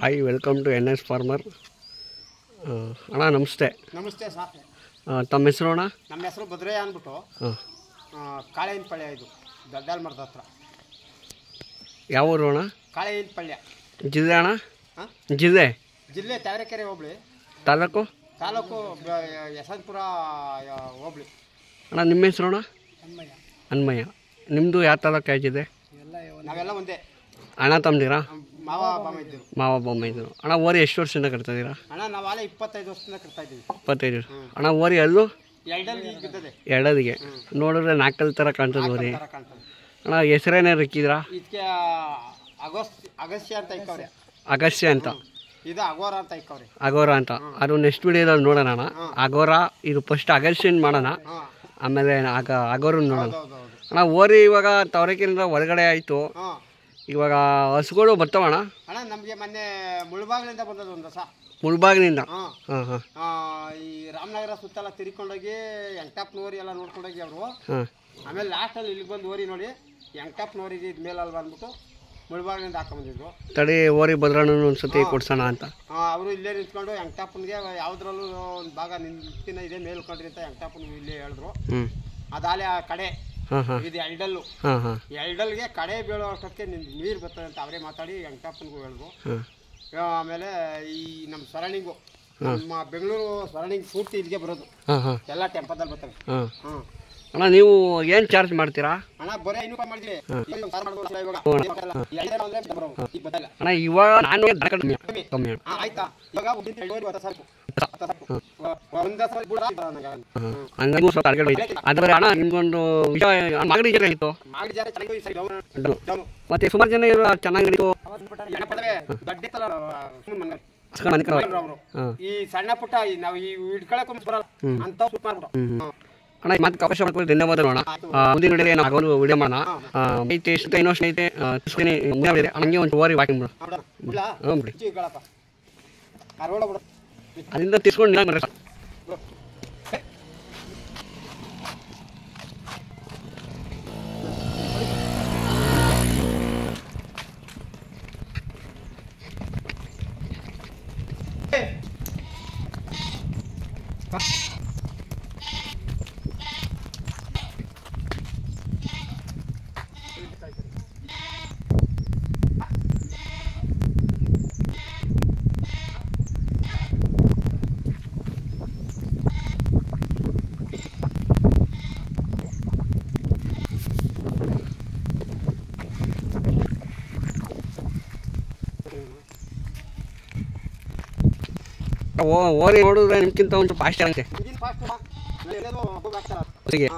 Hi welcome to N S farmer. ಅಣ್ಣ ನಮಸ್ತೆ. ನಮಸ್ತೆ ಸರ್. ತಮ್ಮ ಹೆಸರು ಅಣ್ಣ? ನಮ್ಮ ಹೆಸರು ಭದ್ರಯ್ಯ ಅಂದ್ಬಿಟ್ಟು. ಕಾಳೆಯನಪಳ್ಳಿ, ಇದು ದೊಡ್ಡಾಲ್ ಮರದ ಹತ್ರ. ಯಾವ ಊರು ಅಣ್ಣ? ಕಾಳೆಯನಪಳ್ಳಿ ಜಿಲ್ಲೆ ಅಣ್ಣ? ಜಿಲ್ಲೆ ತಾವರೆಕೆರೆ ಹೋಬಳಿ, ತಾಲೂಕು ಯಶವಂತಪುರ ಹೋಬಳಿ. ಅಣ್ಣ ನಿಮ್ಮ ಹೆಸರು ಅಣ್ಣ? ಹನ್ಮಯ್ಯ. ನಿಮ್ಮದು ಯಾವ ತಾಲೂಕು ಆಯ್ತಿದೆ? ನಾವೆಲ್ಲ ಒಂದೇ. ಅಣ್ಣ ತಮ್ಮದಿರಾ? ಮಾವ ಬಾಮ ಇದ್ದರು. ಮಾವ ಬಾಮ ಇದ್ದರು. ಅಣ್ಣ ಓರಿ ಎಷ್ಟು ವರ್ಷದಿಂದ ಕಟ್ತಾಯಿದ್ದೀರಾ? ಅಣ್ಣ ನಾವಾಲ 25 ವರ್ಷದಿಂದ ಕಟ್ತಾ ಇದ್ದೀವಿ. 25 ವರ್ಷ. ಅಣ್ಣ ಓರಿ ಅಲ್ಲೂ ಎರಡದಿಗೆ ನೋಡಿದ್ರೆ ನಾಲ್ಕಲ್ ಥರ ಕಾಣ್ತದೆ ಓರಿ. ಅಣ್ಣ ಹೆಸರೇನಾರು ಇಕ್ಕಿದ್ರಾ? ಇದಕ್ಕೆ ಅಗಸ್ತ್ಯ ಅಂತ ಇಕ್ಕವ್ರೆ. ಅಗಸ್ತ್ಯ ಅಂತ. ಇದು ಅಗೋರ ಅಂತ ಇಕ್ಕವ್ರೆ. ಅಗೋರ ಅಂತ. ಅದು ನೆಕ್ಸ್ಟ್ ವಿಡಿಯೋದಲ್ಲಿ ನೋಡೋಣ ಅಣ್ಣ. ಅಗೋರ ಇದು ಫಸ್ಟ್ ಅಗಸ್ತ್ಯನ್ ಮಾಡೋಣ, ಆಮೇಲೆ ಅಗೋರನ್ನ ನೋಡೋಣ. ಅಣ್ಣ ಓರಿ ಇವಾಗ ತವರೇಕೆರೆಯಿಂದ ಹೊರಗಡೆ ಆಯಿತು, ಇವಾಗ ಹಸುಗಳು ಬರ್ತಾವಣ್ಣ? ಅಣ್ಣ ನಮಗೆ ಮೊನ್ನೆ ಮುಳ್ಬಾಗಿಲಿಂದ ಬಂದದ್ದು ಒಂದು ಹೊಸ. ಮುಳ್ಬಾಗಿಲಿಂದ? ಈ ರಾಮನಗರ ಸುತ್ತಲ ತಿರ್ಕೊಂಡೋಗಿ ಎಂಟಪ್ಪನೋರಿ ಎಲ್ಲ ನೋಡ್ಕೊಂಡೋಗಿ ಅವರು. ಆಮೇಲೆ ಲಾಸ್ಟಲ್ಲಿ ಇಲ್ಲಿಗೆ ಬಂದು ಓರಿ ನೋಡಿ ಎಂಟಪ್ಪನೋರಿಗೆ ಇದು ಮೇಲಲ್ಲಿ ಬಂದ್ಬಿಟ್ಟು ಮುಳ್ಬಾಗಿಲಿಂದ ಹಾಕೊಂಬಂದಿದ್ರು. ತಡಿ ಓರಿ ಭದ್ರಣ್ಣನ ಒಂದ್ಸತಿ ಕೊಡ್ಸೋಣ ಅಂತ ಅವರು ಇಲ್ಲೇ ನಿಂತ್ಕೊಂಡು ಎಂಟಪ್ಪನಿಗೆ ಯಾವುದ್ರಲ್ಲೂ ಒಂದು ಭಾಗ ನಿಂತಿನ ಇದೆ ಮೇಲ್ಕೊಂಡ್ರಿ ಅಂತ ಎಂಟಪ್ಪನಿಗೆ ಇಲ್ಲೇ ಹೇಳಿದ್ರು. ಅದಾಲೆ ಆ ಕಡೆ ಇದು ಎಲ್ಡಲ್ಗೆ ಕಡೆ ಬೀಳೋ ಅಷ್ಟಕ್ಕೆ ನೀರು ಬರ್ತದೆ ಅಂತ ಅವರೇ ಮಾತಾಡಿ ವೆಂಕಟಪ್ಪನಿಗೂ ಹೇಳಿದ್ರು. ಆಮೇಲೆ ಈ ನಮ್ಮ ಸರೌಂಡಿಂಗು, ನಮ್ಮ ಬೆಂಗಳೂರು ಸರೌಂಡಿಂಗ್ ಪೂರ್ತಿ ಇಲ್ಲಿಗೆ ಬರೋದು, ಎಲ್ಲ ಟೆಂಪದಲ್ಲಿ ಬರ್ತವೆ. ಅಣ್ಣ ನೀವು ಏನು ಚಾರ್ಜ್ ಮಾಡ್ತೀರಾ? ಅಣ್ಣ ಬರೀ 500 ರೂಪಾಯಿ ಮಾಡಿದ್ವಿ. ಅಣ್ಣ ಇವಾಗ ನಾನು ಕಮ್ಮಿ ಆಯ್ತಾ? ಇವಾಗ ಅದ್ರ ಅಣ್ಣ ನಿಮ್ಗೊಂದು ಮಾಗಡಿ ಜನ ಇತ್ತು, ಮತ್ತೆ ಸುಮಾರು ಜನ ಚೆನ್ನಾಗಿ ನಡೀತು. ಈ ಸಣ್ಣ ಪುಟ್ಟ ನಾವು ಈ ಹಿಡ್ಕೊಳಕ್ ಬರಲ್ಲ ಅಂತ ಅಣ್ಣ ಮತ್ತೆ ಅವಕಾಶ ಮಾಡ್ಕೊಂಡು ಧನ್ಯವಾದ ಅಣ್ಣ. ಮುಂದಿನ ವಿಡಿಯೋ ಏನು ಆಗೋದು ವಿಡಿಯೋ ಮಾಡೋಣ. ಐತೆ ಇಷ್ಟ ಇನ್ನೊಷ್ಟು ಐತೆ ಹಂಗೆ ಒಂದು ಓರಿ ವಾಕಿಂಗ್ ಬಿಡು ಬಿಡಿ, ಅಲ್ಲಿಂದ ತಿರ್ಸ್ಕೊಂಡು ಬರ್ರಿ. ಓರಿ ನೋಡಿದ್ರೆ ನಿಮ್ಗಿಂತ ಒಂದು ಫಾಸ್ಟ್ ಆಗುತ್ತೆ. ಅದರಿಂದ